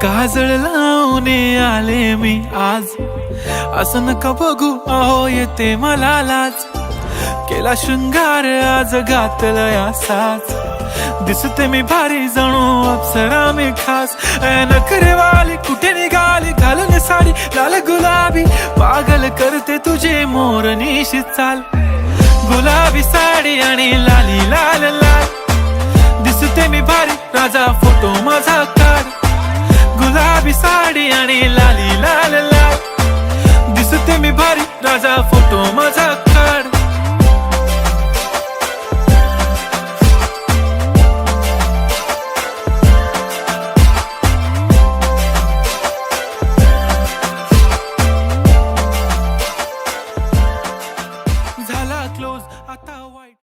काजळ लावून आले मी आज, असं नका बघू अहो येते मला लाज. केला शृंगार आज घातलाय असाच, दिसते मी भारी जणू अप्सरा मी खास. नखरेवाली कुठे निघाली घालून साडी लाल गुलाबी, पागल करते तुझे मोरनीशी चाल. गुलाबी साडी आणि लाली लाल लाल, दिसते मी भारी राजा फोटो माझा काढ. गुलाबी साडी आणि लाली लाल लाल, दिसते मी भारी राजा फोटो माझा